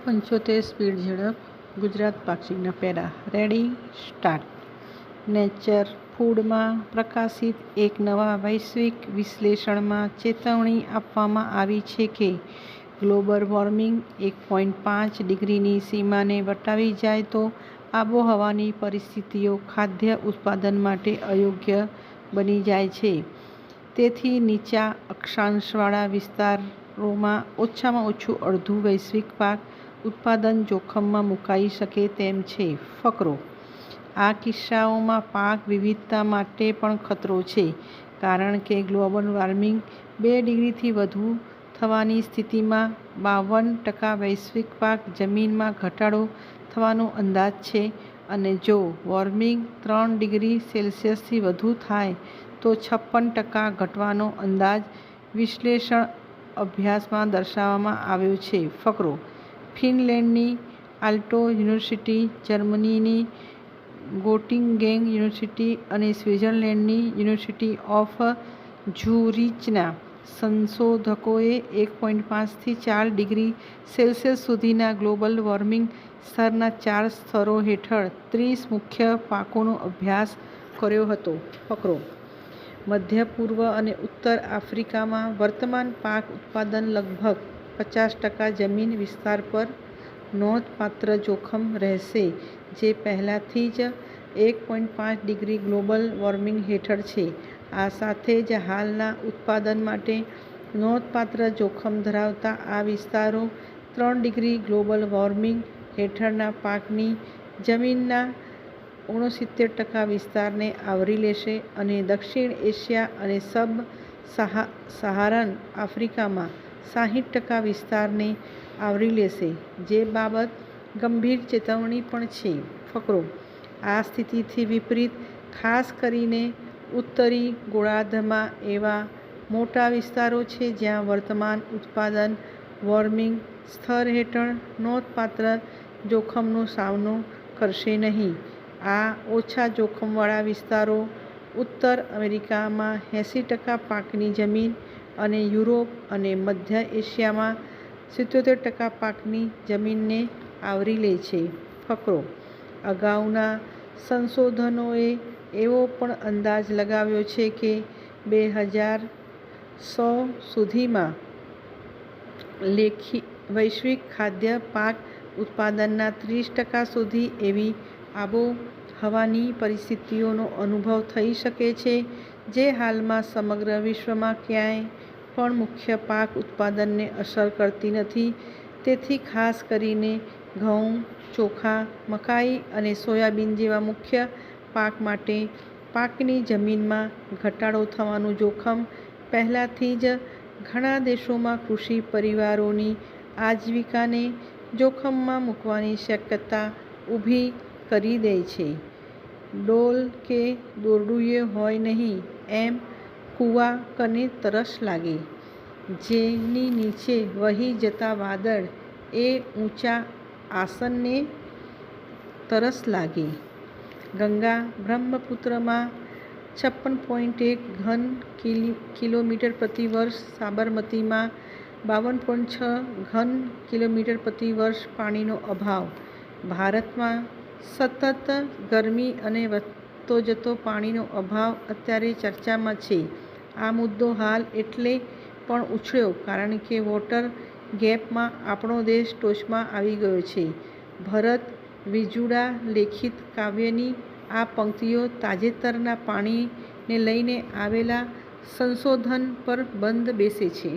પંચોતેર સ્પીડ ઝડપ ગુજરાત પાક્ષિકના પેરા રેડી સ્ટાર્ટ. નેચર ફૂડમાં પ્રકાશિત એક નવા વૈશ્વિક વિશ્લેષણમાં ચેતવણી આપવામાં આવી છે કે ગ્લોબલ વોર્મિંગ 1.5 ડિગ્રીની સીમાને વટાવી જાય તો આબોહવાની પરિસ્થિતિઓ ખાદ્ય ઉત્પાદન માટે અયોગ્ય બની જાય છે. તેથી નીચા અક્ષાંશવાળા વિસ્તારોમાં ઓછામાં ઓછું અડધું વૈશ્વિક પાક ઉત્પાદન જોખમમાં મુકાઈ શકે તેમ છે. ફકરો: આ કિસ્સાઓમાં પાક વિવિધતા માટે પણ ખતરો છે, કારણ કે ગ્લોબલ વોર્મિંગ 2 ડિગ્રીથી વધુ થવાની સ્થિતિમાં 52% વૈશ્વિક પાક જમીનમાં ઘટાડો થવાનો અંદાજ છે, અને જો વોર્મિંગ 3 ડિગ્રી સેલ્સિયસથી વધુ થાય તો 56% ઘટવાનો અંદાજ વિશ્લેષણ અભ્યાસમાં દર્શાવવામાં આવ્યો છે. ફકરો: ફિનલેન્ડની આલ્ટો યુનિવર્સિટી, જર્મનીની ગોટિંગેન યુનિવર્સિટી અને સ્વિટ્ઝરલેન્ડની યુનિવર્સિટી ઓફ ઝુરિચના સંશોધકોએ 1.5 થી 4 ડિગ્રી સેલ્સિયસ સુધીના ગ્લોબલ વોર્મિંગ સ્તરના 4 સ્તરો હેઠળ 30 મુખ્ય પાકોનો અભ્યાસ કર્યો હતો. ફકરો: મધ્ય પૂર્વ અને ઉત્તર આફ્રિકામાં વર્તમાન પાક ઉત્પાદન લગભગ 50% જમીન વિસ્તાર પર નોંધપાત્ર જોખમ રહેશે, જે પહેલાથી જ 1.5 ડિગ્રી ગ્લોબલ વોર્મિંગ હેઠળ છે. આ સાથે જ હાલના ઉત્પાદન માટે નોંધપાત્ર જોખમ ધરાવતા આ વિસ્તારો 3 ડિગ્રી ગ્લોબલ વોર્મિંગ હેઠળના પાકની જમીનના 69% વિસ્તારને આવરી લેશે અને દક્ષિણ એશિયા અને સબ-સહારન આફ્રિકામાં 60% વિસ્તારને આવરી લેશે, જે બાબત ગંભીર ચેતવણી પણ છે. ફકરો: આ સ્થિતિથી વિપરીત, ખાસ કરીને ઉત્તરી ગોળાર્ધમાં એવા મોટા વિસ્તારો છે જ્યાં વર્તમાન ઉત્પાદન વોર્મિંગ સ્તર હેઠળ નોંધપાત્ર જોખમનો સામનો કરશે નહીં. આ ઓછા જોખમવાળા વિસ્તારો ઉત્તર અમેરિકામાં 80% પાકની જમીન અને યુરોપ અને મધ્ય એશિયામાં 77% પાકની જમીનને આવરી લે છે. ફકરો: અગાઉના સંશોધનોએ એવો પણ અંદાજ લગાવ્યો છે કે 2100 સુધીમાં વૈશ્વિક ખાદ્ય પાક ઉત્પાદનના 30% સુધી એવી આબોહવાની પરિસ્થિતિઓનો અનુભવ થઈ શકે છે જે હાલમાં સમગ્ર વિશ્વમાં ક્યાંય પણ મુખ્ય પાક ઉત્પાદનને અસર કરતી નથી. તેથી ખાસ કરીને ઘઉં, ચોખા, મકાઈ અને સોયાબીન જેવા મુખ્ય પાક માટે પાકની જમીનમાં ઘટાડો થવાનું જોખમ પહેલાથી જ ઘણા દેશોમાં કૃષિ પરિવારોની આજીવિકાને જોખમમાં મૂકવાની શક્યતા ઊભી કરી દે છે. ડોલ કે દોરડુંએ હોય નહીં એમ કૂવા કને તરસ લાગે, જેની નીચે વહી જતા વાદળ એ ઊંચા આસનને તરસ લાગે. ગંગા બ્રહ્મપુત્રમાં 56.1 ઘન કિલોમીટર પ્રતિ વર્ષ, સાબરમતીમાં 52.6 ઘન કિલોમીટર પ્રતિ વર્ષ પાણીનો અભાવ. ભારતમાં સતત ગરમી અને વધતો જતો પાણીનો અભાવ અત્યારે ચર્ચામાં છે. આ મુદ્દો હાલ એટલે પણ ઉછળ્યો કારણ કે વોટર ગેપમાં આપણો દેશ ટોચમાં આવી ગયો છે. ભરત વિજુડા લેખિત કાવ્યની આ પંક્તિઓ તાજેતરના પાણીને લઈને આવેલા સંશોધન પર બંધ બેસે છે.